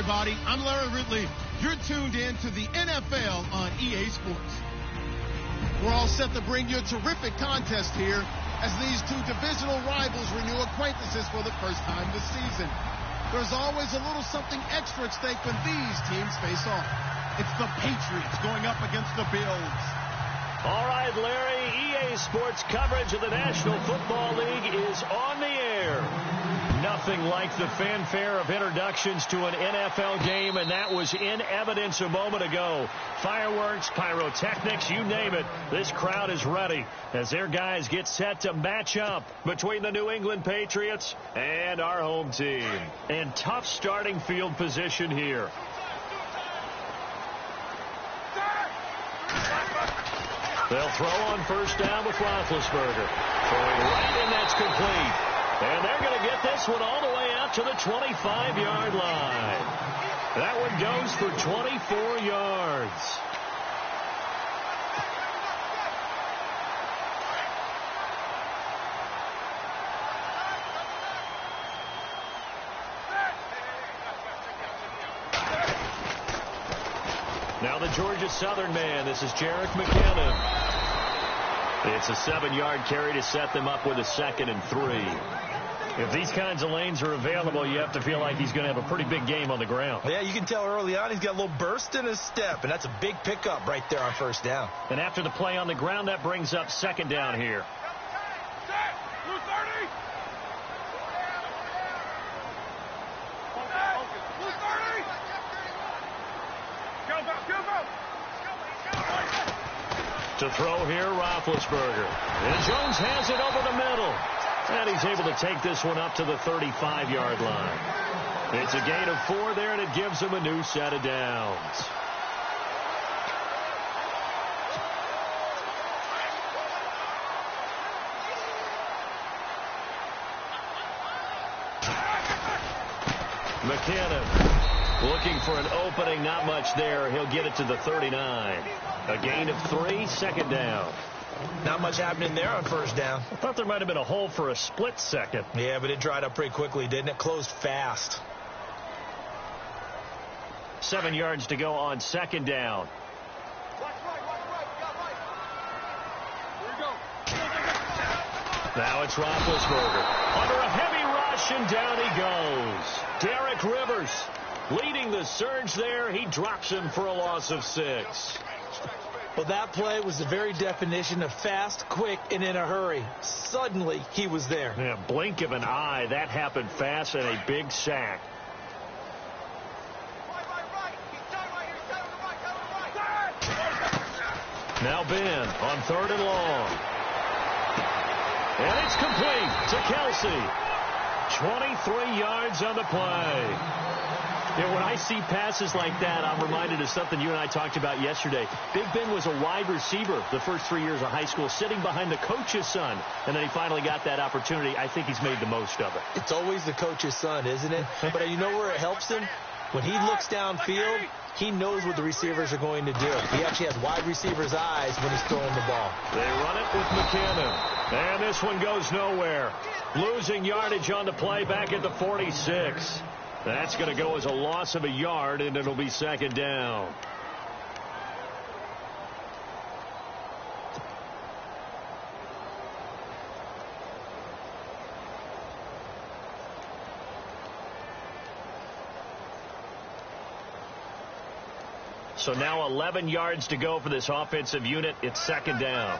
everybody. I'm Larry Ridley. You're tuned in to the NFL on EA Sports. We're all set to bring you a terrific contest here as these two divisional rivals renew acquaintances for the first time this season. There's always a little something extra at stake when these teams face off. It's the Patriots going up against the Bills. All right, Larry, EA Sports coverage of the National Football League is on the air. Nothing like the fanfare of introductions to an NFL game, and that was in evidence a moment ago. Fireworks, pyrotechnics, you name it. This crowd is ready as their guys get set to match up between the New England Patriots and our home team. And tough starting field position here. They'll throw on first down with Roethlisberger. Throwing right, and that's complete. And they're going to get this one all the way out to the 25-yard line. That one goes for 24 yards. Now the Georgia Southern man. This is Jerick McKinnon. It's a 7-yard carry to set them up with a 2nd and 3. If these kinds of lanes are available, you have to feel like he's going to have a pretty big game on the ground. Yeah, you can tell early on he's got a little burst in his step, and that's a big pickup right there on first down. And after the play on the ground, that brings up 2nd down here. To throw here, Roethlisberger. And Jones has it over the middle. And he's able to take this one up to the 35-yard line. It's a gain of 4 there, and it gives him a new set of downs. McKinnon looking for an opening, not much there. He'll get it to the 39. A gain of 3, 2nd down. Not much happening there on first down. I thought there might have been a hole for a split second. Yeah, but it dried up pretty quickly, didn't it? Closed fast. 7 yards to go on 2nd down. Now it's Roethlisberger. Under a heavy rush, and down he goes. Derek Rivers leading the surge there. He drops him for a loss of 6. Well, that play was the very definition of fast, quick, and in a hurry. Suddenly, he was there. Yeah, blink of an eye. That happened fast, and a big sack. Now Ben on 3rd and long. And it's complete to Kelsey. 23 yards on the play. Yeah, when I see passes like that, I'm reminded of something you and I talked about yesterday. Big Ben was a wide receiver the first 3 years of high school, sitting behind the coach's son, and then he finally got that opportunity. I think he's made the most of it. It's always the coach's son, isn't it? But you know where it helps him? When he looks downfield, he knows what the receivers are going to do. He actually has wide receivers' eyes when he's throwing the ball. They run it with McKinnon. And this one goes nowhere. Losing yardage on the play back at the 46. That's going to go as a loss of a yard, and it'll be 2nd down. So now 11 yards to go for this offensive unit. It's 2nd down.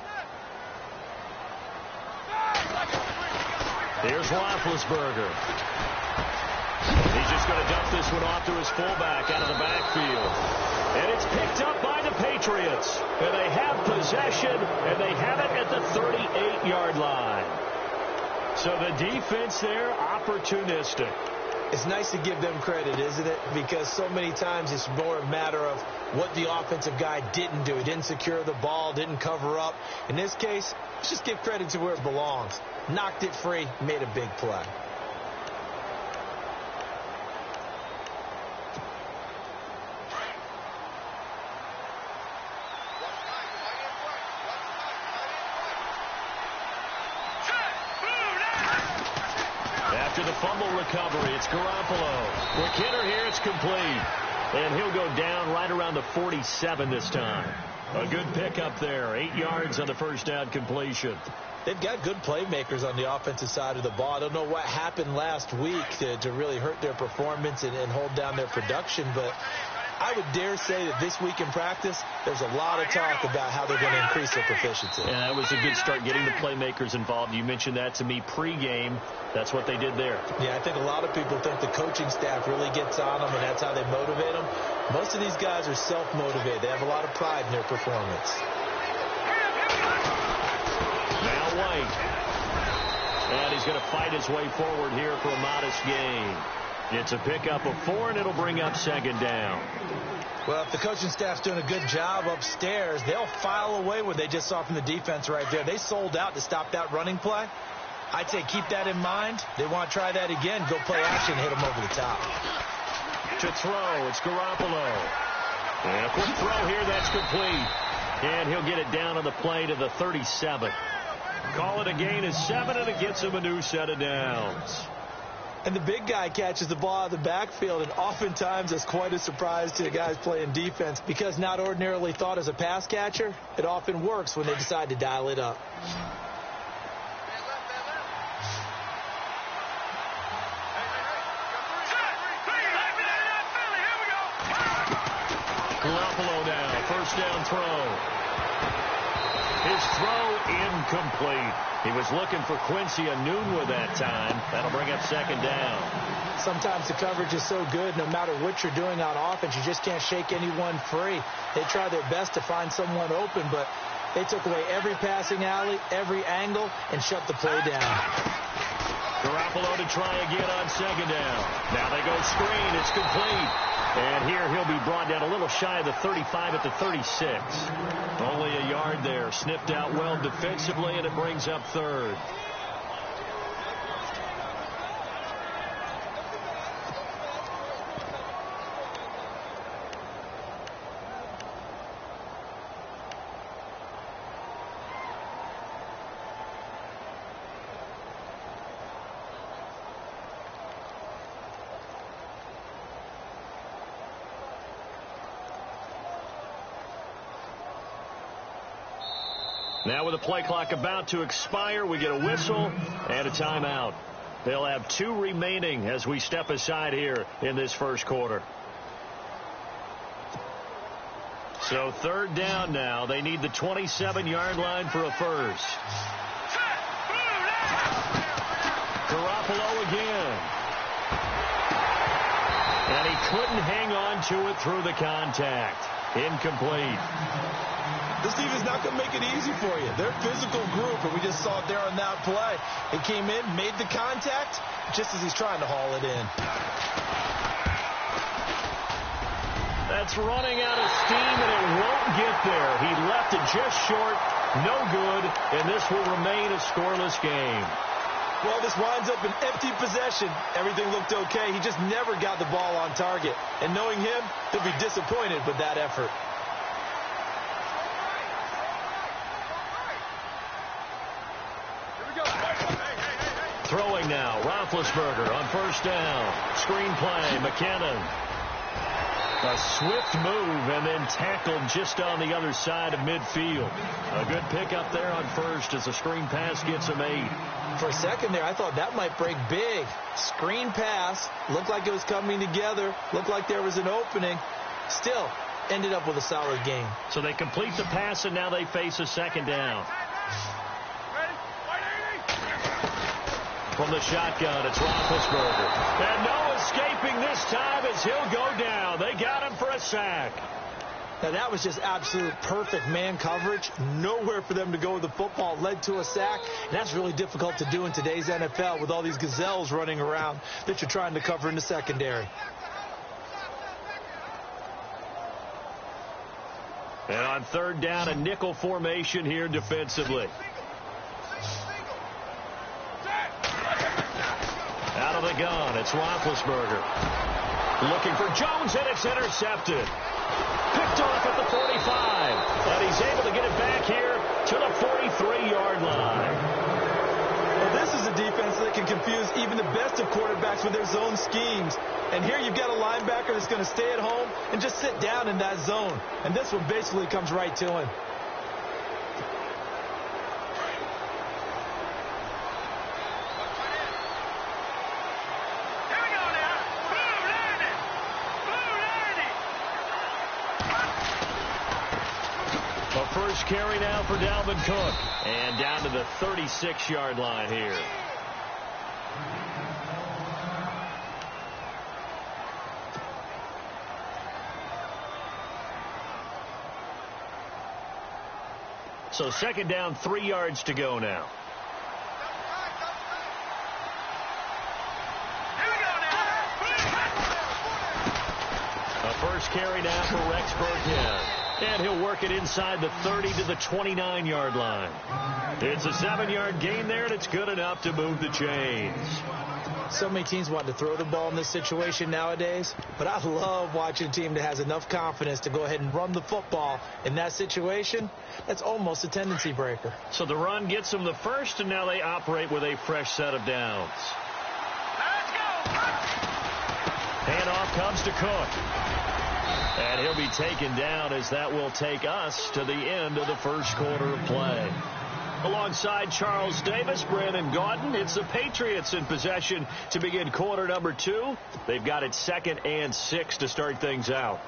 Here's Roethlisberger. He's just going to dump this one off to his fullback out of the backfield. And it's picked up by the Patriots. And they have possession, and they have it at the 38-yard line. So the defense there, opportunistic. It's nice to give them credit, isn't it? Because so many times it's more a matter of what the offensive guy didn't do. He didn't secure the ball, didn't cover up. In this case, let's just give credit to where it belongs. Knocked it free, made a big play. After the fumble recovery, it's Garoppolo. Quick hitter here, it's complete. And he'll go down right around the 47 this time. A good pickup there. 8 yards on the first down completion. They've got good playmakers on the offensive side of the ball. I don't know what happened last week to really hurt their performance and hold down their production, but I would dare say that this week in practice, there's a lot of talk about how they're going to increase their proficiency. And that was a good start, getting the playmakers involved. You mentioned that to me pregame. That's what they did there. Yeah, I think a lot of people think the coaching staff really gets on them, and that's how they motivate them. Most of these guys are self-motivated. They have a lot of pride in their performance. Now White. And he's going to fight his way forward here for a modest gain. It's a pickup of 4, and it'll bring up second down. Well, if the coaching staff's doing a good job upstairs, they'll file away what they just saw from the defense right there. They sold out to stop that running play. I'd say keep that in mind. They want to try that again. Go play action, hit them over the top. To throw, it's Garoppolo. And a quick throw here, that's complete. And he'll get it down on the play to the 37. Call it a gain of 7, and it gets him a new set of downs. And the big guy catches the ball out of the backfield, and oftentimes it's quite a surprise to the guys playing defense because not ordinarily thought as a pass catcher, it often works when they decide to dial it up. Garoppolo now, first down throw. His throw incomplete. He was looking for Quincy Enunwa that time. That'll bring up second down. Sometimes the coverage is so good, no matter what you're doing on offense, you just can't shake anyone free. They try their best to find someone open, but they took away every passing alley, every angle, and shut the play down. Garoppolo to try again on second down. Now they go screen. It's complete. And here he'll be brought down a little shy of the 35 at the 36. Only a yard there. Sniffed out well defensively, and it brings up third. Now with the play clock about to expire, we get a whistle and a timeout. They'll have 2 remaining as we step aside here in this first quarter. So third down now. They need the 27-yard line for a first. Garoppolo again. And he couldn't hang on to it through the contact. Incomplete. This defense is not going to make it easy for you. They're a physical group, and we just saw it there on that play. He came in, made the contact, just as he's trying to haul it in. That's running out of steam, and it won't get there. He left it just short, no good, and this will remain a scoreless game. Well, this winds up an empty possession. Everything looked okay. He just never got the ball on target. And knowing him, he'll be disappointed with that effort. Throwing now, Roethlisberger on first down. Screen play, McKinnon. A swift move and then tackled just on the other side of midfield. A good pickup there on first as the screen pass gets him 8. For a second there, I thought that might break big. Screen pass, looked like it was coming together, looked like there was an opening. Still, ended up with a solid game. So they complete the pass, and now they face a second down. From the shotgun, it's Roethlisberger. And no escaping this time as he'll go down. They got him for a sack. Now, that was just absolute perfect man coverage. Nowhere for them to go with the football. Led to a sack. And that's really difficult to do in today's NFL with all these gazelles running around that you're trying to cover in the secondary. And on third down, a nickel formation here defensively. Out of the gun, it's Roethlisberger. Looking for Jones, and it's intercepted. Picked off at the 45. And he's able to get it back here to the 43-yard line. Well, this is a defense that can confuse even the best of quarterbacks with their zone schemes. And here you've got a linebacker that's going to stay at home and just sit down in that zone. And this one basically comes right to him. First carry now for Dalvin Cook. And down to the 36-yard line here. So second down, 3 yards to go now. A first carry now for Rex Burkhead. And he'll work it inside the 30 to the 29-yard line. It's a 7-yard gain there, and it's good enough to move the chains. So many teams want to throw the ball in this situation nowadays, but I love watching a team that has enough confidence to go ahead and run the football in that situation. That's almost a tendency breaker. So the run gets them the first, and now they operate with a fresh set of downs. Let's go! Handoff comes to Cook. And he'll be taken down as that will take us to the end of the first quarter of play. Alongside Charles Davis, Brandon Gaudin, it's the Patriots in possession to begin quarter number 2. They've got it 2nd and 6 to start things out.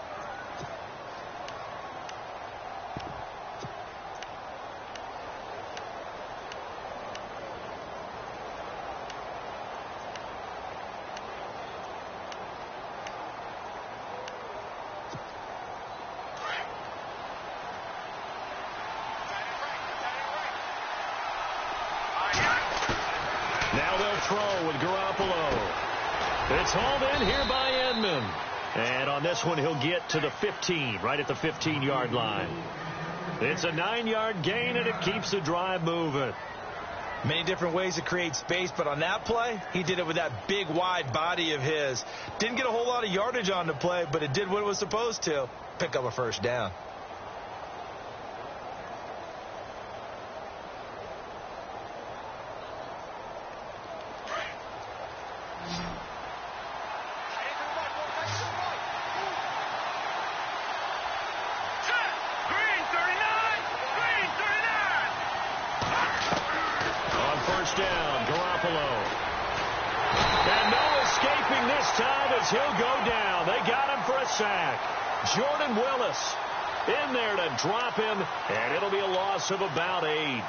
Now they'll throw with Garoppolo. It's hauled in here by Edmond. And on this one, he'll get to the 15, right at the 15-yard line. It's a 9-yard gain, and it keeps the drive moving. Many different ways to create space, but on that play, he did it with that big, wide body of his. Didn't get a whole lot of yardage on the play, but it did what it was supposed to. Pick up a first down. Down, Garoppolo. And no escaping this time as he'll go down. They got him for a sack. Jordan Willis in there to drop him, and it'll be a loss of about 8.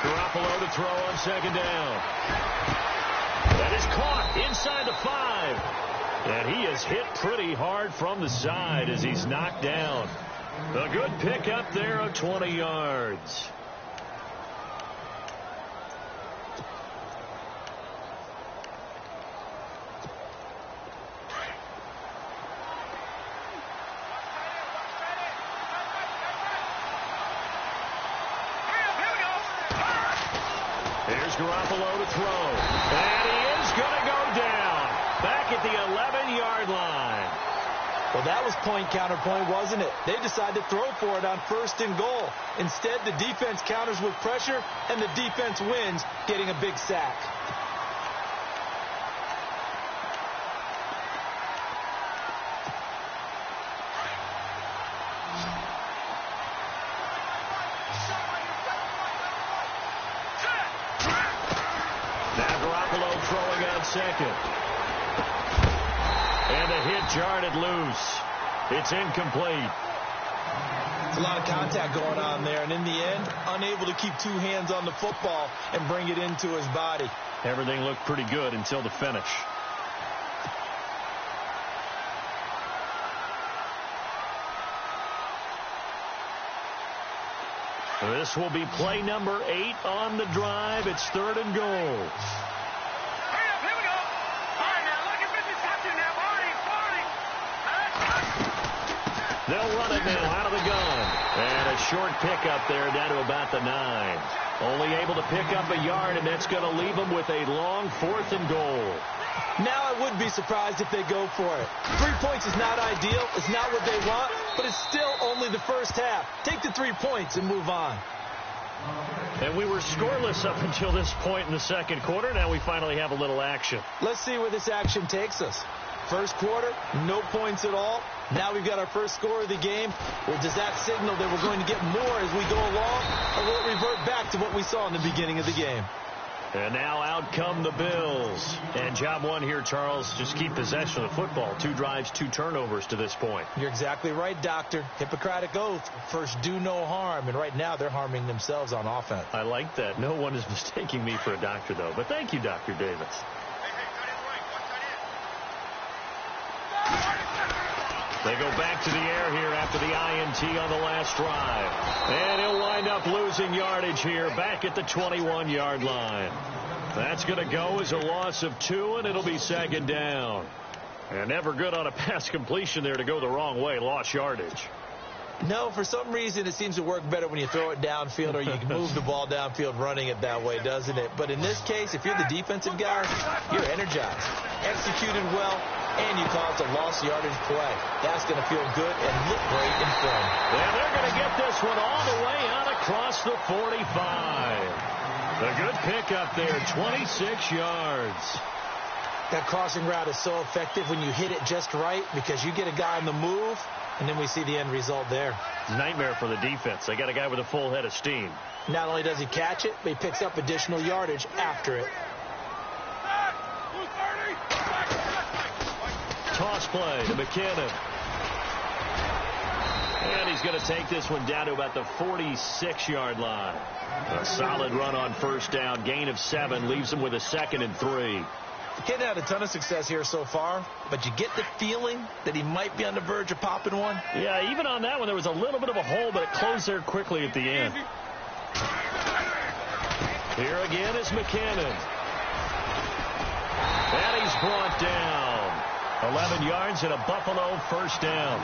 Garoppolo to throw on 2nd down. That is caught inside the 5. And he is hit pretty hard from the side as he's knocked down. A good pickup there of 20 yards. Here's Garoppolo to throw. And he is going to go down. Back at the 11-yard line. Well, that was point counterpoint, wasn't it? They decided to throw for it on 1st and goal. Instead, the defense counters with pressure, and the defense wins, getting a big sack. Throwing on 2nd. And the hit jarred it loose. It's incomplete. It's a lot of contact going on there, and in the end, unable to keep 2 hands on the football and bring it into his body. Everything looked pretty good until the finish. This will be play number 8 on the drive. It's 3rd and goal. They'll run it now out of the gun. And a short pickup there down to about the 9. Only able to pick up a yard, and that's going to leave them with a long 4th and goal. Now I would be surprised if they go for it. 3 points is not ideal. It's not what they want, but it's still only the first half. Take the 3 points and move on. And we were scoreless up until this point in the second quarter. Now we finally have a little action. Let's see where this action takes us. First quarter, no points at all. Now we've got our first score of the game. Well, does that signal that we're going to get more as we go along, or will it revert back to what we saw in the beginning of the game? And now out come the Bills. And job one here, Charles, just keep possession of the football. 2 drives, 2 turnovers to this point. You're exactly right, Doctor. Hippocratic oath. First, do no harm. And right now, they're harming themselves on offense. I like that. No one is mistaking me for a doctor, though. But thank you, Dr. Davis. They go back to the air here after the INT on the last drive. And he'll wind up losing yardage here back at the 21-yard line. That's going to go as a loss of 2, and it'll be second down. And never good on a pass completion there to go the wrong way. Lost yardage. No, for some reason, it seems to work better when you throw it downfield or you can move the ball downfield running it that way, doesn't it? But in this case, if you're the defensive guy, you're energized, executed well, and you caused a lost yardage play. That's going to feel good and look great in film. And they're going to get this one all the way out across the 45. A good pickup there, 26 yards. That crossing route is so effective when you hit it just right because you get a guy on the move, and then we see the end result there. Nightmare for the defense. They got a guy with a full head of steam. Not only does he catch it, but he picks up additional yardage after it. Toss play to McKinnon. And he's going to take this one down to about the 46-yard line. A solid run on first down. Gain of 7 leaves him with a 2nd and 3. Kid had a ton of success here so far, but you get the feeling that he might be on the verge of popping one. Yeah, even on that one, there was a little bit of a hole, but it closed there quickly at the end. Here again is McKinnon. And he's brought down. 11 yards and a Buffalo first down.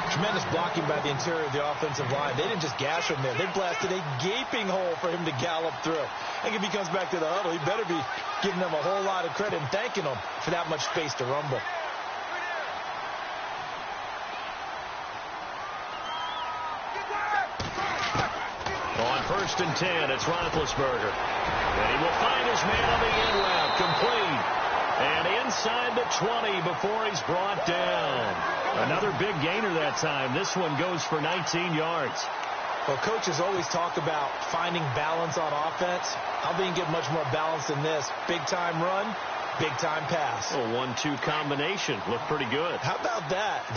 Tremendous blocking by the interior of the offensive line. They didn't just gash him there. They blasted a gaping hole for him to gallop through. I think if he comes back to the huddle, he better be giving them a whole lot of credit and thanking them for that much space to rumble. On 1st and 10, it's Roethlisberger. And he will find his man on the end route, complete. And inside the 20 before he's brought down. Another big gainer that time. This one goes for 19 yards. Well, coaches always talk about finding balance on offense. How they can get much more balance than this? Big-time run, big-time pass. A 1-2 combination. Looked pretty good. How about that?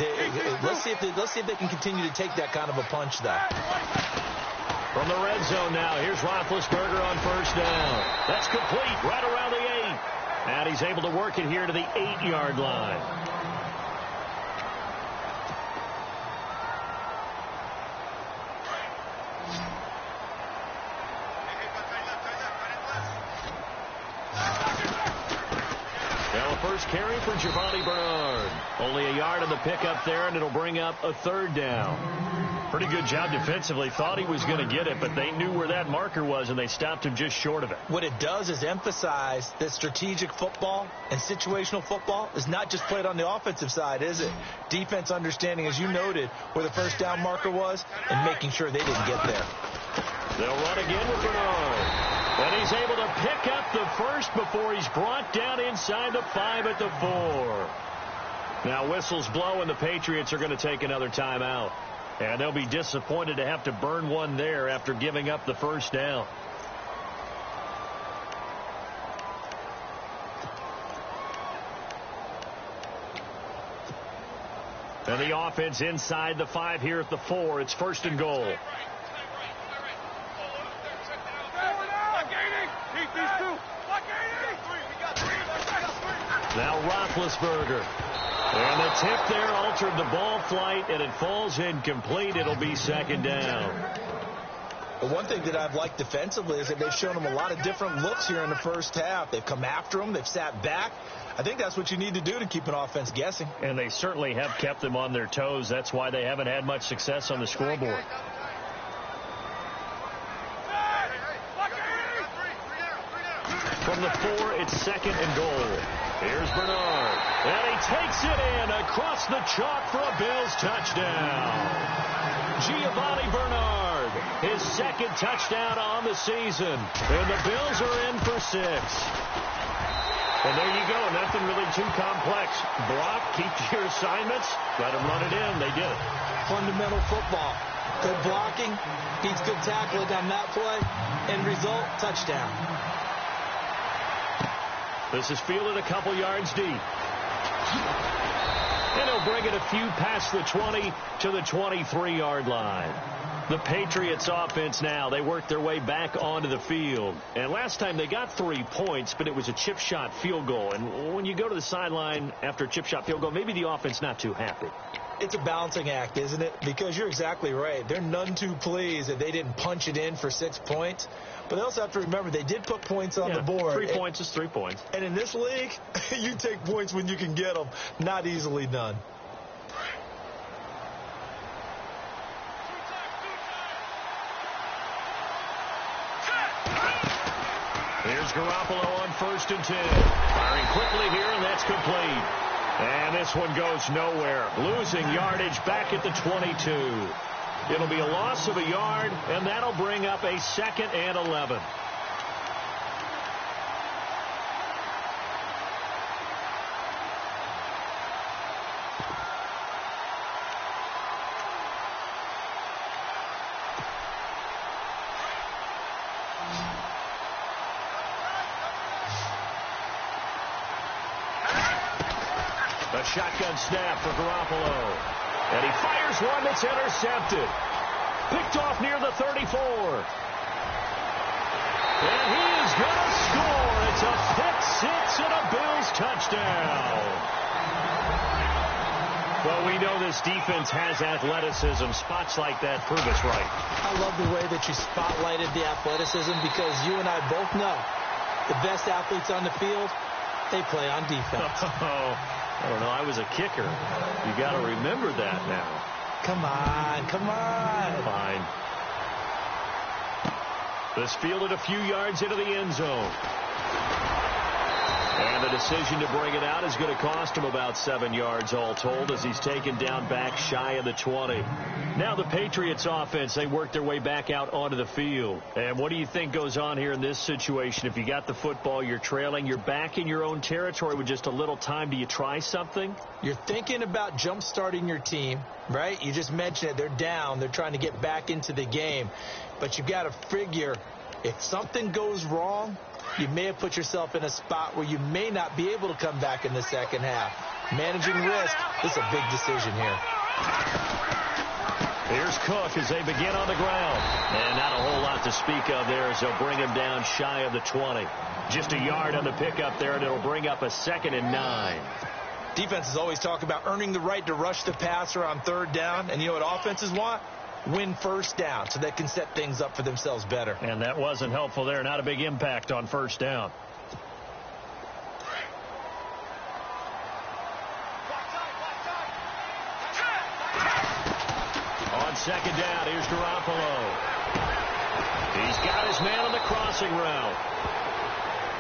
Let's see if they can continue to take that kind of a punch, though. From the red zone now, here's Roethlisberger on first down. That's complete right around the 8. And he's able to work it here to the 8-yard line. Now a first carry for Giovanni Bernard. Only a yard on the pickup there, and it'll bring up a 3rd down. Pretty good job defensively. Thought he was going to get it, but they knew where that marker was, and they stopped him just short of it. What it does is emphasize that strategic football and situational football is not just played on the offensive side, is it? Defense understanding, as you noted, where the first down marker was and making sure they didn't get there. They'll run again with Bernard. And he's able to pick up the first before he's brought down inside the 5 at the 4. Now whistles blow, and the Patriots are going to take another timeout. And they'll be disappointed to have to burn one there after giving up the first down. And the offense inside the 5 here at the 4. It's 1st and goal. Now Roethlisberger. And the tip there altered the ball flight, and it falls incomplete. It'll be 2nd down. The one thing that I've liked defensively is that they've shown them a lot of different looks here in the first half. They've come after them. They've sat back. I think that's what you need to do to keep an offense guessing. And they certainly have kept them on their toes. That's why they haven't had much success on the scoreboard. From the 4, it's 2nd and goal. Here's Bernard. And he takes it in across the chalk for a Bills touchdown. Giovanni Bernard, his second touchdown on the season. And the Bills are in for 6. And there you go. Nothing really too complex. Block, keep your assignments, let them run it in. They did it. Fundamental football. Good blocking, beats good tackling on that play. End result, touchdown. This is fielded a couple yards deep. And he'll bring it a few past the 20 to the 23-yard line. The Patriots offense now, they work their way back onto the field. And last time they got 3 points, but it was a chip shot field goal. And when you go to the sideline after a chip shot field goal, maybe the offense not too happy. It's a balancing act, isn't it? Because you're exactly right. They're none too pleased that they didn't punch it in for 6 points. But they also have to remember they did put points on the board. 3 points is 3 points. And in this league, you take points when you can get them. Not easily done. Here's Garoppolo on 1st and 10. Firing quickly here, and that's complete. And this one goes nowhere. Losing yardage back at the 22. It'll be a loss of a yard, and that'll bring up a 2nd and 11. A shotgun snap for Garoppolo. And he fires one that's intercepted. Picked off near the 34. And he is going to score. It's a pick six and a Bills touchdown. Well, we know this defense has athleticism. Spots like that prove us right. I love the way that you spotlighted the athleticism because you and I both know the best athletes on the field, they play on defense. I don't know. I was a kicker. You got to remember that now. Come on. Come on. Fine. This fielded a few yards into the end zone. And the decision to bring it out is going to cost him about 7 yards all told as he's taken down back shy of the 20. Now the Patriots offense, they work their way back out onto the field. And what do you think goes on here in this situation? If you got the football, you're trailing, you're back in your own territory with just a little time. Do you try something? You're thinking about jump-starting your team, right? You just mentioned it. They're down. They're trying to get back into the game. But you got to figure if something goes wrong, you may have put yourself in a spot where you may not be able to come back in the second half. Managing risk, this is a big decision here. Here's Cook as they begin on the ground. And not a whole lot to speak of there as they'll bring him down shy of the 20. Just a yard on the pickup there, and it'll bring up a 2nd and 9. Defenses always talk about earning the right to rush the passer on 3rd down. And you know what offenses want? Win 1st down so they can set things up for themselves better. And that wasn't helpful there. Not a big impact on 1st down. On 2nd down, here's Garoppolo. He's got his man on the crossing route.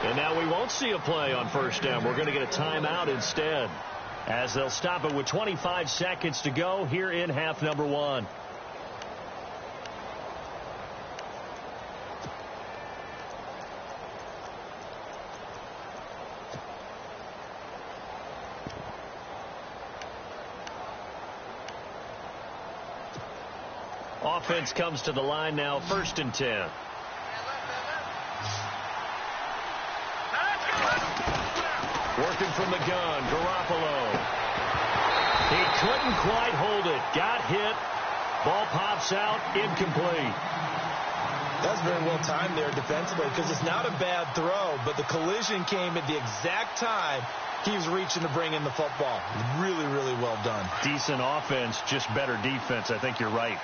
And now we won't see a play on 1st down. We're going to get a timeout instead as they'll stop it with 25 seconds to go here in half number 1. Offense comes to the line now, 1st and 10. Working from the gun, Garoppolo. He couldn't quite hold it. Got hit. Ball pops out, incomplete. That's very well timed there defensively because it's not a bad throw, but the collision came at the exact time he was reaching to bring in the football. Really, really well done. Decent offense, just better defense. I think you're right.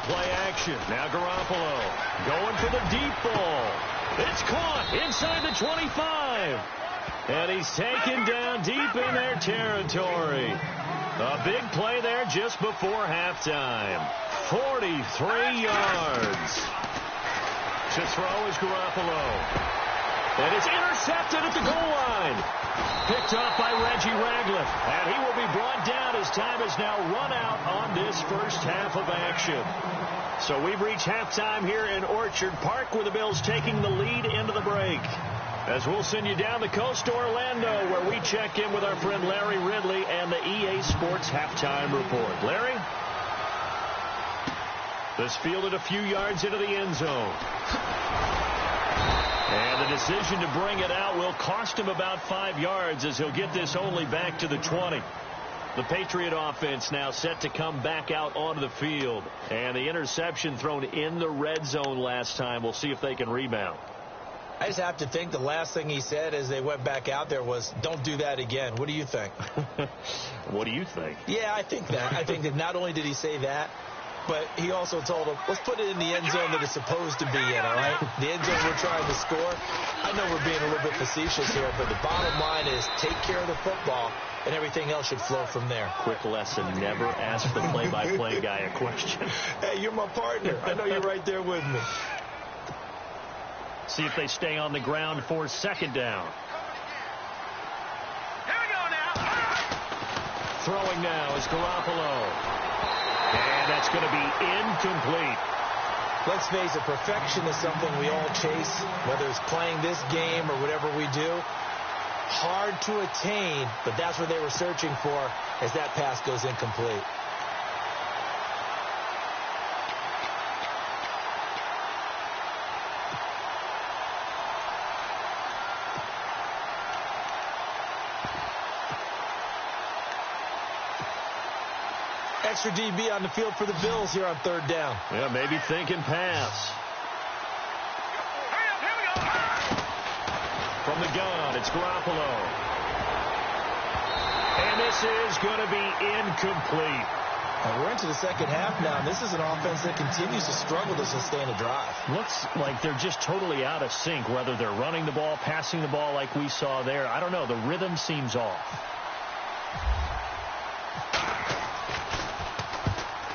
Play action. Now Garoppolo going for the deep ball. It's caught inside the 25. And he's taken down deep in their territory. A big play there just before halftime. 43 yards. To throw is Garoppolo. And it's intercepted at the goal line. Picked off by Reggie Ragland. And he will be brought down as time is now run out on this first half of action. So we've reached halftime here in Orchard Park with the Bills taking the lead into the break. As we'll send you down the coast to Orlando where we check in with our friend Larry Ridley and the EA Sports Halftime Report. Larry? This fielded a few yards into the end zone. And the decision to bring it out will cost him about 5 yards as he'll get this only back to the 20. The Patriot offense now set to come back out onto the field. And the interception thrown in the red zone last time. We'll see if they can rebound. I just have to think the last thing he said as they went back out there was, don't do that again. What do you think? What do you think? Yeah, I think that. I think that not only did he say that, but he also told him, let's put it in the end zone that it's supposed to be in, all right? The end zone we're trying to score. I know we're being a little bit facetious here, but the bottom line is take care of the football, and everything else should flow from there. Quick lesson, never ask the play-by-play guy a question. Hey, you're my partner. I know you're right there with me. See if they stay on the ground for second down. Here we go now. Throwing now is Garoppolo. And that's going to be incomplete. Let's face it, perfection is something we all chase, whether it's playing this game or whatever we do. Hard to attain, but that's what they were searching for as that pass goes incomplete. Extra DB on the field for the Bills here on third down. Yeah, maybe thinking pass. Here we go. From the gun, it's Garoppolo. And this is going to be incomplete. We're into the second half now, and this is an offense that continues to struggle to sustain a drive. Looks like they're just totally out of sync, whether they're running the ball, passing the ball like we saw there. I don't know. The rhythm seems off.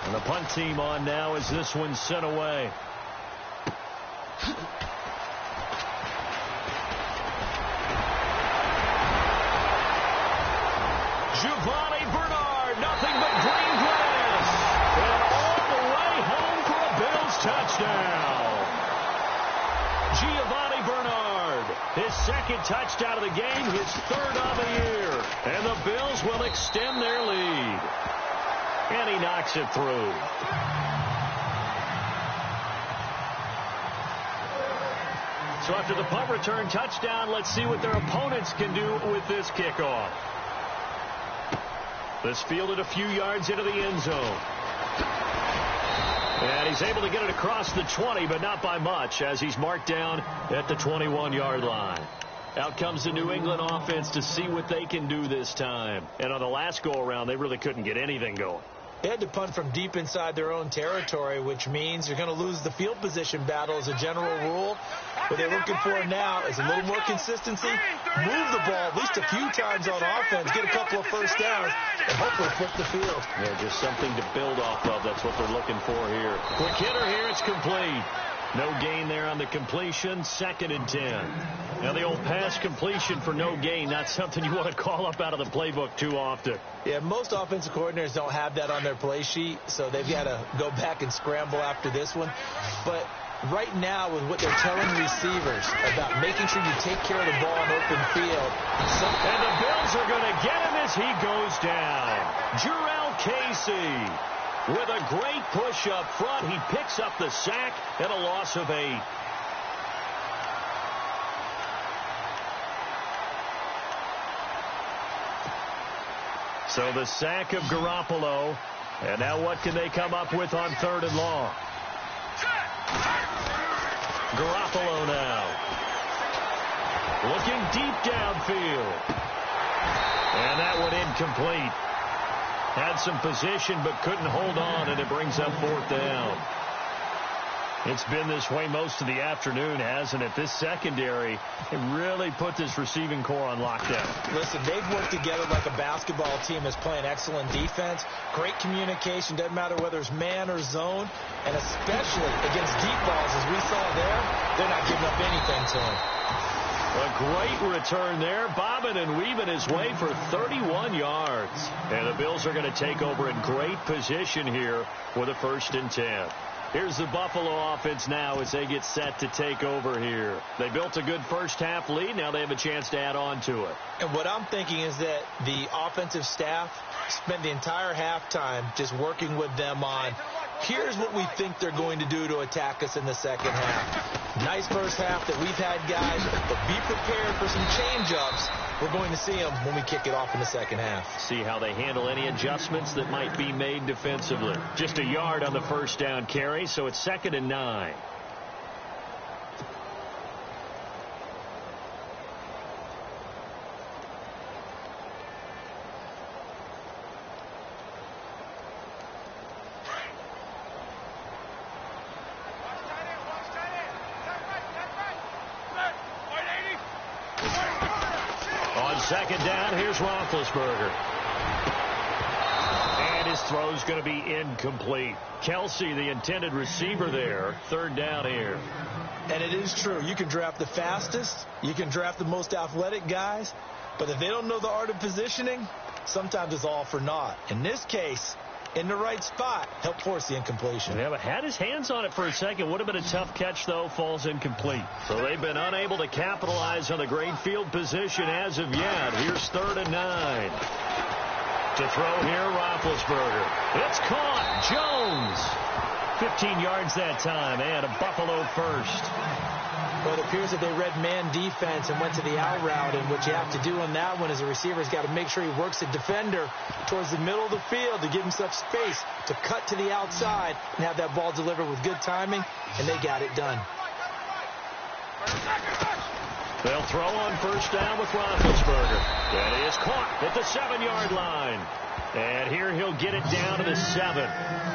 And the punt team on now as this one's sent away. Giovanni Bernard, nothing but green grass. And all the way home for a Bills touchdown. Giovanni Bernard, his second touchdown of the game, his third of the year. And the Bills will extend their lead. And he knocks it through. So after the punt return touchdown, let's see what their opponents can do with this kickoff. This fielded a few yards into the end zone. And he's able to get it across the 20, but not by much, as he's marked down at the 21-yard line. Out comes the New England offense to see what they can do this time. And on the last go-around, they really couldn't get anything going. They had to punt from deep inside their own territory, which means you're going to lose the field position battle as a general rule. What they're looking for now is a little more consistency, move the ball at least a few times on offense, get a couple of first downs, and hopefully flip the field. Yeah, just something to build off of. That's what they're looking for here. Quick hitter here. It's complete. No gain there on the completion. 2nd and 10. Now, the old pass completion for no gain, not something you want to call up out of the playbook too often. Yeah, most offensive coordinators don't have that on their play sheet, so they've got to go back and scramble after this one. But right now, with what they're telling receivers about making sure you take care of the ball in open field. And the Bills are going to get him as he goes down. Jarrell Casey with a great push up front. He picks up the sack and a loss of 8. So the sack of Garoppolo. And now what can they come up with on 3rd and long? Garoppolo now. Looking deep downfield. And that one incomplete. Had some position but couldn't hold on, and it brings up 4th down. It's been this way most of the afternoon, hasn't it? This secondary really put this receiving core on lockdown. Listen, they've worked together like a basketball team that's playing excellent defense. Great communication, doesn't matter whether it's man or zone. And especially against deep balls, as we saw there, they're not giving up anything to them. A great return there, bobbing and weaving his way for 31 yards. And the Bills are going to take over in great position here with a 1st and 10. Here's the Buffalo offense now as they get set to take over here. They built a good first-half lead. Now they have a chance to add on to it. And what I'm thinking is that the offensive staff spent the entire halftime just working with them on, here's what we think they're going to do to attack us in the second half. Nice first half that we've had, guys, but be prepared for some change-ups. We're going to see them when we kick it off in the second half. See how they handle any adjustments that might be made defensively. Just a yard on the first down carry, so it's 2nd and 9. Second down, here's Roethlisberger. And his throw's going to be incomplete. Kelsey, the intended receiver there. 3rd down here. And it is true. You can draft the fastest. You can draft the most athletic guys. But if they don't know the art of positioning, sometimes it's all for naught. In this case, in the right spot, help force the incompletion. Yeah, but had his hands on it for a second. Would have been a tough catch, though. Falls incomplete. So they've been unable to capitalize on the great field position as of yet. Here's 3rd and 9. To throw here, Roethlisberger. It's caught. Jones. 15 yards that time, and a Buffalo first. Well, it appears that they read man defense and went to the out route, and what you have to do on that one is a receiver's got to make sure he works the defender towards the middle of the field to give himself space to cut to the outside and have that ball delivered with good timing, and they got it done. They'll throw on 1st down with Roethlisberger. That is caught at the 7-yard line. And here he'll get it down to the 7.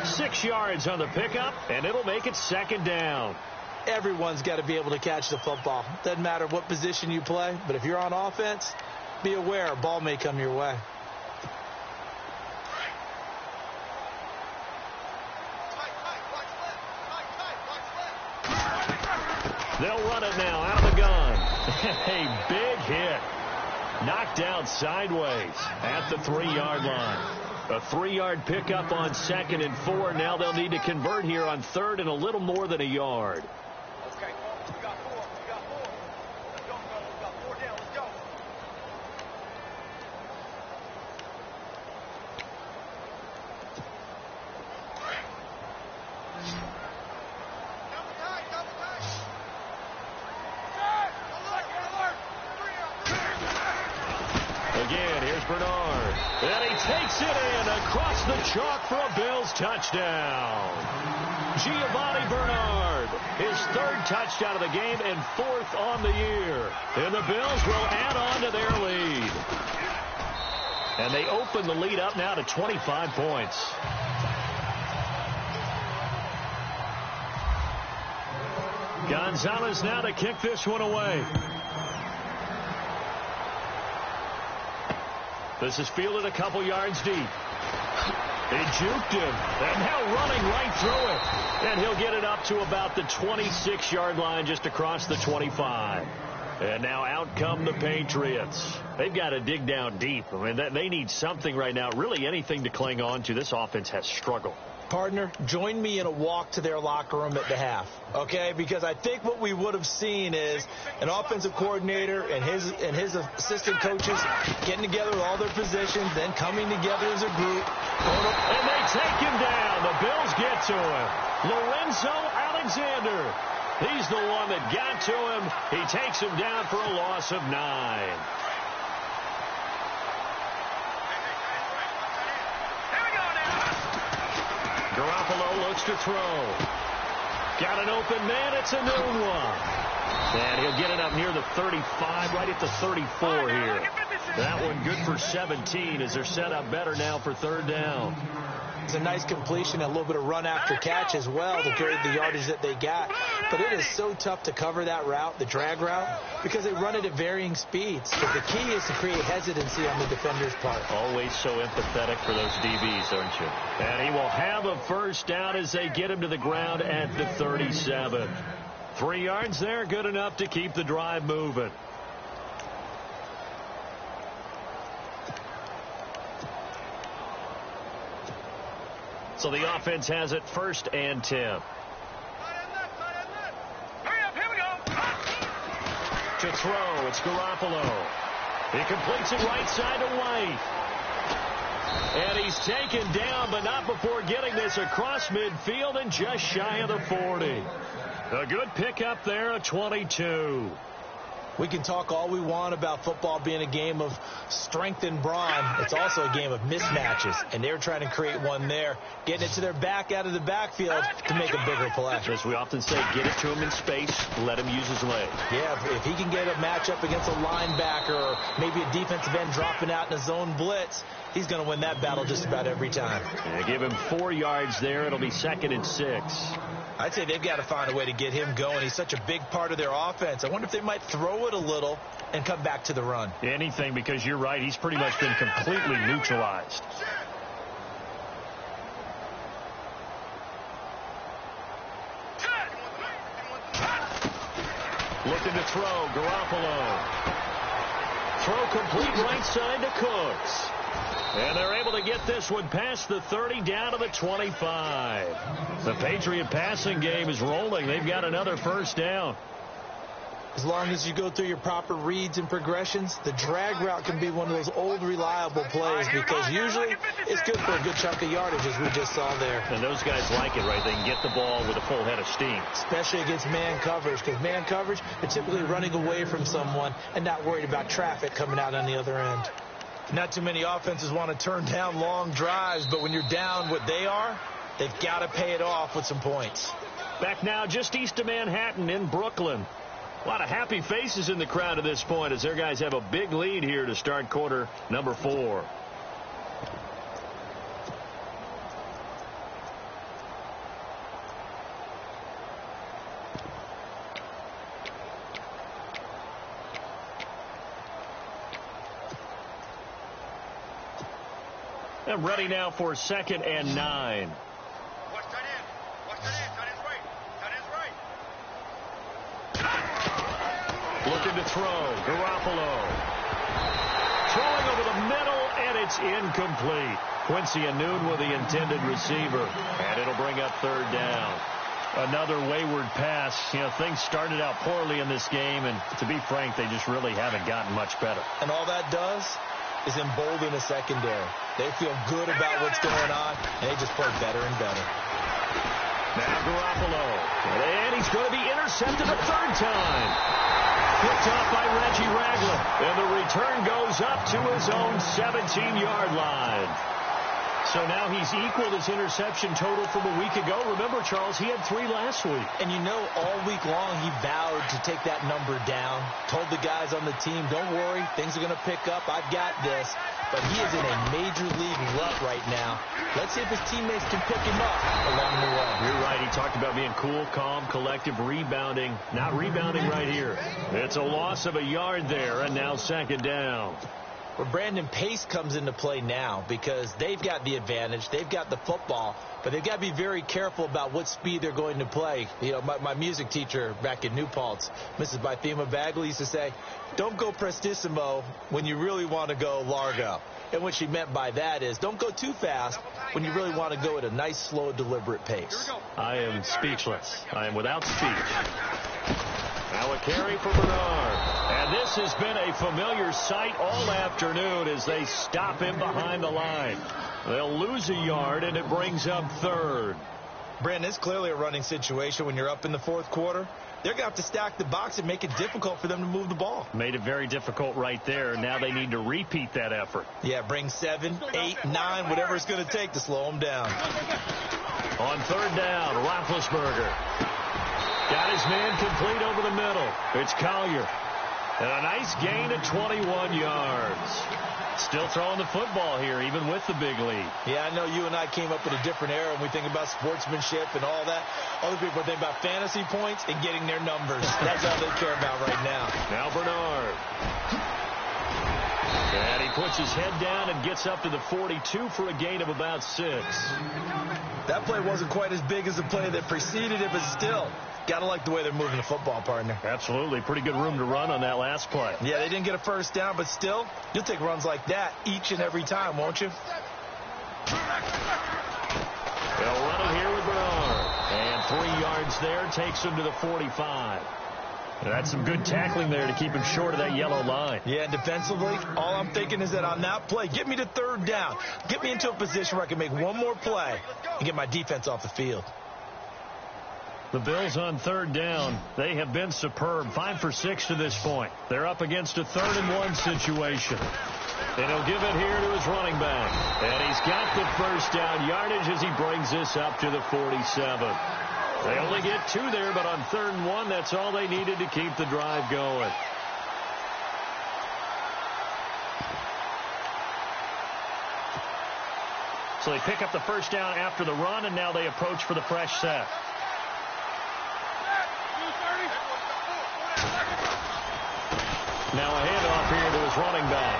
6 yards on the pickup, and it'll make it 2nd down. Everyone's got to be able to catch the football. Doesn't matter what position you play, but if you're on offense, be aware a ball may come your way. They'll run it now out of the gun. A big hit. Knocked down sideways at the 3-yard line. A 3-yard pickup on 2nd and 4. Now they'll need to convert here on 3rd and a little more than a yard. Okay, we got 4. We got 4. Let's go, fellas. We got 4 down. Let's go. Double tight, double tight. Again, here's Bernard. And he takes it in across the chalk for a Bills touchdown. Giovanni Bernard, his 3rd touchdown of the game and 4th on the year. And the Bills will add on to their lead. And they open the lead up now to 25 points. Gonzalez now to kick this one away. This is fielded a couple yards deep. He juked him, and now running right through it. And he'll get it up to about the 26-yard line, just across the 25. And now out come the Patriots. They've got to dig down deep. I mean, they need something right now, really anything to cling on to. This offense has struggled. Partner, join me in a walk to their locker room at the half, okay? Because I think what we would have seen is an offensive coordinator and his assistant coaches getting together with all their positions, then coming together as a group. And they take him down. The Bills get to him. Lorenzo Alexander. He's the one that got to him. He takes him down for a loss of 9. Garoppolo looks to throw. Got an open man. It's a new one. And he'll get it up near the 35, right at the 34 here. That one good for 17 as they're set up better now for 3rd down. was a nice completion, a little bit of run after catch as well to create the yardage that they got. But it is so tough to cover that route, the drag route, because they run it at varying speeds. But the key is to create hesitancy on the defender's part. Always so empathetic for those DBs, aren't you? And he will have a first down as they get him to the ground at the 37. 3 yards there, good enough to keep the drive moving. So the offense has it 1st and 10. Hurry up, here we go. To throw, it's Garoppolo. He completes it right side to White. And he's taken down, but not before getting this across midfield and just shy of the 40. A good pickup there, a 22. We can talk all we want about football being a game of strength and brawn. It's also a game of mismatches, and they're trying to create one there, getting it to their back out of the backfield to make a bigger play. As we often say, get it to him in space, let him use his legs. Yeah, if he can get a matchup against a linebacker or maybe a defensive end dropping out in a zone blitz, he's going to win that battle just about every time. Yeah, give him 4 yards there. It'll be 2nd and 6. I'd say they've got to find a way to get him going. He's such a big part of their offense. I wonder if they might throw it a little and come back to the run. Anything, because you're right. He's pretty much been completely neutralized. Looking to throw, Garoppolo. Throw complete right side to Cooks. And they're able to get this one past the 30 down to the 25. The Patriot passing game is rolling. They've got another first down. As long as you go through your proper reads and progressions, the drag route can be one of those old reliable plays because usually it's good for a good chunk of yardage, as we just saw there. And those guys like it, right? They can get the ball with a full head of steam. Especially against man coverage, because man coverage, they're typically running away from someone and not worried about traffic coming out on the other end. Not too many offenses want to turn down long drives, but when you're down what they are, they've got to pay it off with some points. Back now just east of Manhattan in Brooklyn. A lot of happy faces in the crowd at this point as their guys have a big lead here to start quarter number 4. And ready now for 2nd and 9. Watch that in. Watch that in. That is right. That is right. Looking to throw. Garoppolo. Throwing over the middle, and it's incomplete. Quincy Anoon with the intended receiver. And it'll bring up 3rd down. Another wayward pass. You know, things started out poorly in this game, and to be frank, they just really haven't gotten much better. And all that does is embolden a secondary. They feel good about what's going on, and they just play better and better. Now Garoppolo. And he's going to be intercepted a 3rd time. Picked off by Reggie Ragland. And the return goes up to his own 17-yard line. So now he's equaled his interception total from a week ago. Remember, Charles, he had 3 last week. And you know, all week long he vowed to take that number down. Told the guys on the team, don't worry, things are going to pick up. I've got this. But he is in a major league rut right now. Let's see if his teammates can pick him up along the way. You're right. He talked about being cool, calm, collective, rebounding. Not rebounding right here. It's a loss of a yard there, and now 2nd down. Where Brandon Pace comes into play now because they've got the advantage. They've got the football, but they've got to be very careful about what speed they're going to play. You know, my music teacher back in New Paltz, Mrs. Bythema Bagley, used to say, don't go prestissimo when you really want to go largo. And what she meant by that is don't go too fast when you really want to go at a nice, slow, deliberate pace. I am speechless. I am without speech. Now a carry for Bernard. And this has been a familiar sight all afternoon as they stop him behind the line. They'll lose a yard, and it brings up 3rd. Brandon, it's clearly a running situation when you're up in the 4th quarter. They're going to have to stack the box and make it difficult for them to move the ball. Made it very difficult right there. Now they need to repeat that effort. Yeah, bring 7, 8, 9, whatever it's going to take to slow them down. On 3rd down, Roethlisberger. Got his man complete over the middle. It's Collier. And a nice gain of 21 yards. Still throwing the football here, even with the big lead. Yeah, I know you and I came up in a different era when we think about sportsmanship and all that. Other people think about fantasy points and getting their numbers. That's all they care about right now. Now Bernard. And he puts his head down and gets up to the 42 for a gain of about 6. That play wasn't quite as big as the play that preceded it, but still, gotta like the way they're moving the football, partner. Absolutely. Pretty good room to run on that last play. Yeah, they didn't get a first down, but still, you'll take runs like that each and every time, won't you? They'll run it here with Bernard. And 3 yards there takes him to the 45. That's some good tackling there to keep him short of that yellow line. Yeah, defensively, all I'm thinking is that on that play, get me to 3rd down. Get me into a position where I can make one more play and get my defense off the field. The Bills on 3rd down. They have been superb. 5 for 6 to this point. They're up against a 3rd and 1 situation. And he'll give it here to his running back. And he's got the first down yardage as he brings this up to the 47. They only get 2 there, but on 3rd and 1, that's all they needed to keep the drive going. So they pick up the first down after the run, and now they approach for the fresh set. Now a handoff here to his running back.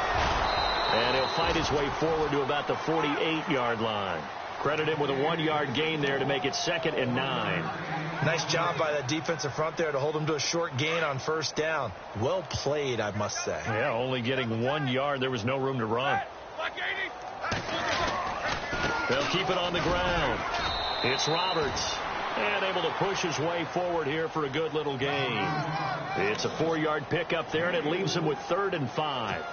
And he'll fight his way forward to about the 48-yard line. Credit him with a 1-yard gain there to make it 2nd and 9. Nice job by that defensive front there to hold him to a short gain on first down. Well played, I must say. Yeah, only getting 1 yard. There was no room to run. They'll keep it on the ground. It's Roberts. And able to push his way forward here for a good little gain. It's a 4-yard pickup there, and it leaves him with 3rd and 5.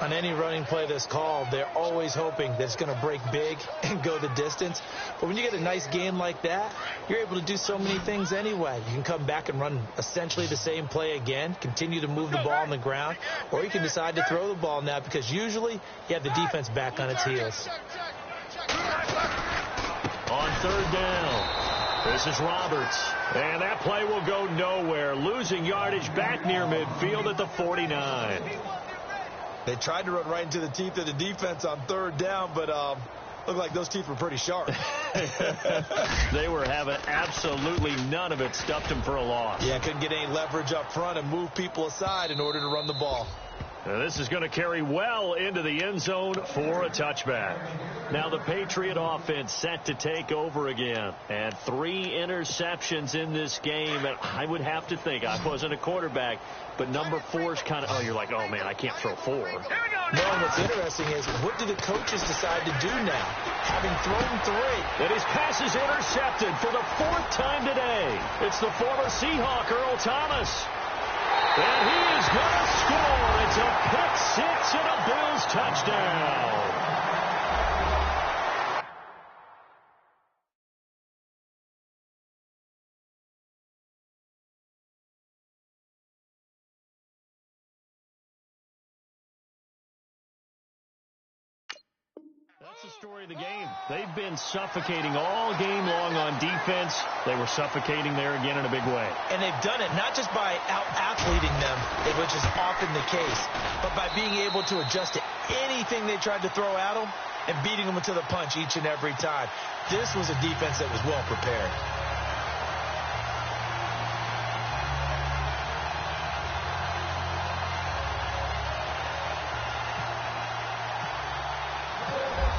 On any running play that's called, they're always hoping that it's going to break big and go the distance. But when you get a nice gain like that, you're able to do so many things anyway. You can come back and run essentially the same play again, continue to move the ball on the ground, or you can decide to throw the ball now because usually you have the defense back on its heels. On 3rd down, this is Roberts. And that play will go nowhere, losing yardage back near midfield at the 49. They tried to run right into the teeth of the defense on 3rd down, but looked like those teeth were pretty sharp. They were having absolutely none of it. Stuffed him for a loss. Yeah, couldn't get any leverage up front and move people aside in order to run the ball. Now this is going to carry well into the end zone for a touchback. Now the Patriot offense set to take over again. And 3 interceptions in this game. And I would have to think, I wasn't a quarterback, but number 4 is kind of, oh, you're like, oh, man, I can't throw 4. No, and what's interesting is, what do the coaches decide to do now? Having thrown 3. And his pass is intercepted for the 4th time today. It's the former Seahawk, Earl Thomas. And he is going to score. It's a pick 6 and a Bills touchdown. That's the story of the game. They've been suffocating all game long on defense. They were suffocating there again in a big way. And they've done it not just by out-athleting them, which is often the case, but by being able to adjust to anything they tried to throw at them and beating them to the punch each and every time. This was a defense that was well prepared.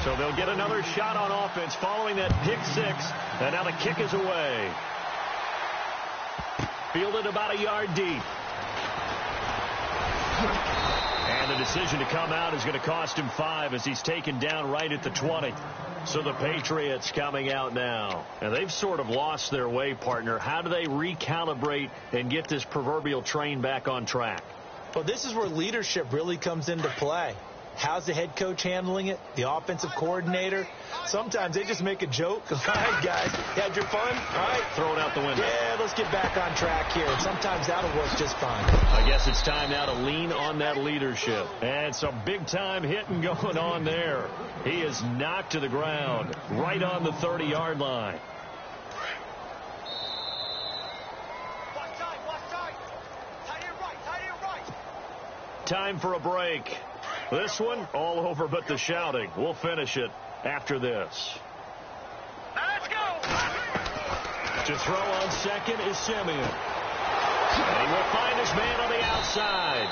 So they'll get another shot on offense following that pick 6. And now the kick is away. Fielded about a yard deep. And the decision to come out is going to cost him 5 as he's taken down right at the 20. So the Patriots coming out now. And they've sort of lost their way, partner. How do they recalibrate and get this proverbial train back on track? Well, this is where leadership really comes into play. How's the head coach handling it? The offensive coordinator? Sometimes they just make a joke. All right, guys, you had your fun? All right. Throw it out the window. Yeah, let's get back on track here. And sometimes that'll work just fine. I guess it's time now to lean on that leadership. And some big-time hitting going on there. He is knocked to the ground right on the 30-yard line. Watch time. Tight end right. time for a break. This one, all over but the shouting. We'll finish it after this. Let's go! To throw on second is Simeon. And he will find his man on the outside.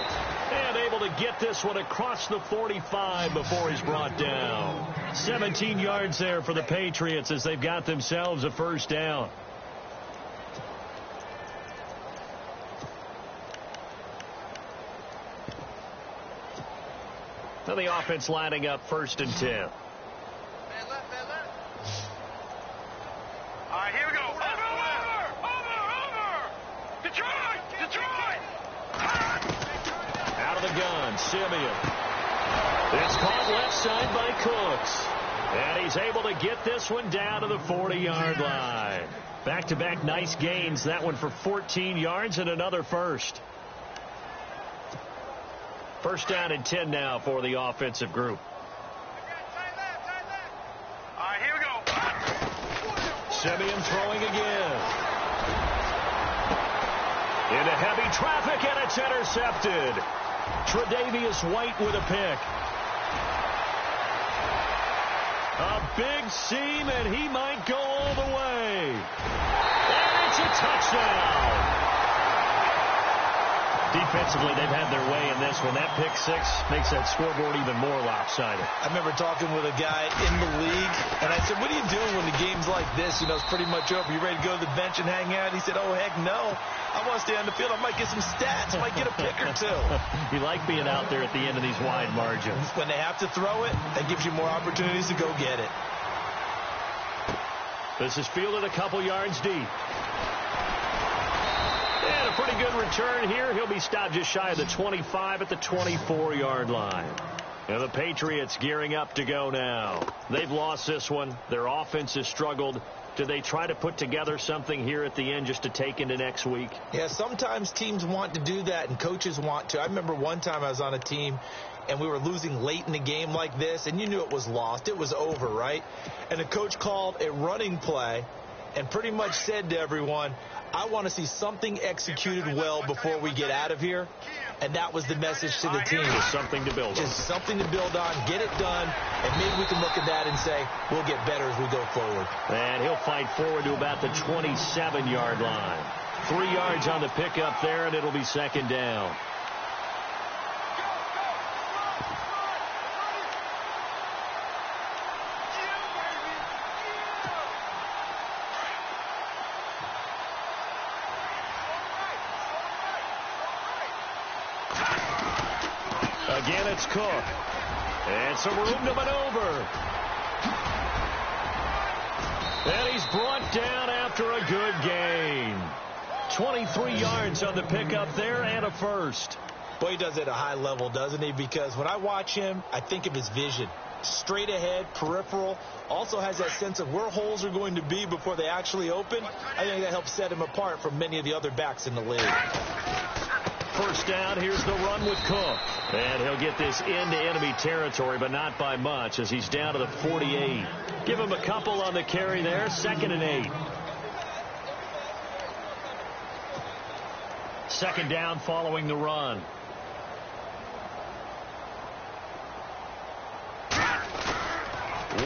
And able to get this one across the 45 before he's brought down. 17 yards there for the Patriots as they've got themselves a first down. So the offense lining up 1st and 10. Man left. All right, here we go. Over. Detroit. Out of the gun, Simeon. It's caught left side by Cooks. And he's able to get this one down to the 40-yard line. Back-to-back nice gains. That one for 14 yards and another first. First down and 10 now for the offensive group. All right, here we go. Simeon throwing again. Into heavy traffic, and it's intercepted. Tre'Davious White with a pick. A big seam, and he might go all the way. And it's a touchdown. Defensively, they've had their way in this one. That pick six makes that scoreboard even more lopsided. I remember talking with a guy in the league, and I said, what are you doing when the game's like this? You know, it's pretty much over. You ready to go to the bench and hang out? He said, oh, heck no. I want to stay on the field. I might get some stats. I might get a pick or two. You like being out there at the end of these wide margins. When they have to throw it, that gives you more opportunities to go get it. This is fielded a couple yards deep. And a pretty good return here. He'll be stopped just shy of the 25 at the 24-yard line. And the Patriots gearing up to go now. They've lost this one. Their offense has struggled. Do they try to put together something here at the end just to take into next week? Yeah, sometimes teams want to do that and coaches want to. I remember one time I was on a team and we were losing late in the game like this, and you knew it was lost. It was over, right? And the coach called a running play and pretty much said to everyone, I want to see something executed well before we get out of here. And that was the message to the team. Just something to build on. Just something to build on, get it done, and maybe we can look at that and say, we'll get better as we go forward. And he'll fight forward to about the 27-yard line. 3 yards on the pickup there, and it'll be second down. Again, it's Cook. And some room to maneuver. And he's brought down after a good gain. 23 yards on the pickup there and a first. Boy, he does it at a high level, doesn't he? Because when I watch him, I think of his vision. Straight ahead, peripheral. Also has that sense of where holes are going to be before they actually open. I think that helps set him apart from many of the other backs in the league. First down, here's the run with Cook. And he'll get this into enemy territory, but not by much as he's down to the 48. Give him a couple on the carry there, 2nd and 8. Second down following the run.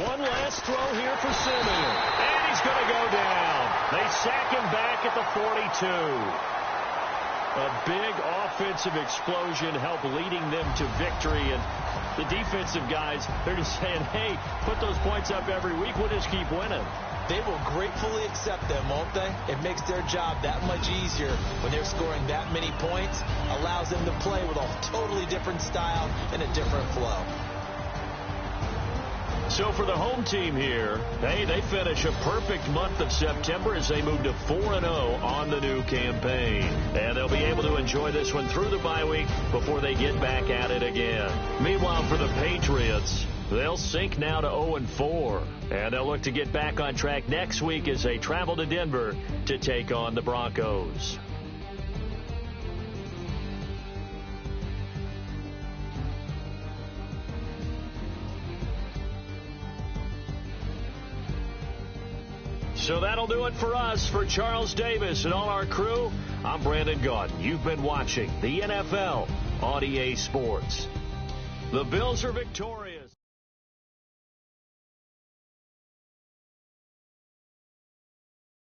One last throw here for Simeon. And he's going to go down. They sack him back at the 42. A big offensive explosion helped leading them to victory. And the defensive guys, they're just saying, hey, put those points up every week. We'll just keep winning. They will gratefully accept them, won't they? It makes their job that much easier when they're scoring that many points. Allows them to play with a totally different style and a different flow. So for the home team here, hey, they finish a perfect month of September as they move to 4-0 on the new campaign. And they'll be able to enjoy this one through the bye week before they get back at it again. Meanwhile, for the Patriots, they'll sink now to 0-4. And they'll look to get back on track next week as they travel to Denver to take on the Broncos. So that'll do it for us. For Charles Davis and all our crew, I'm Brandon Gaudin. You've been watching the NFL on EA Sports. The Bills are victorious.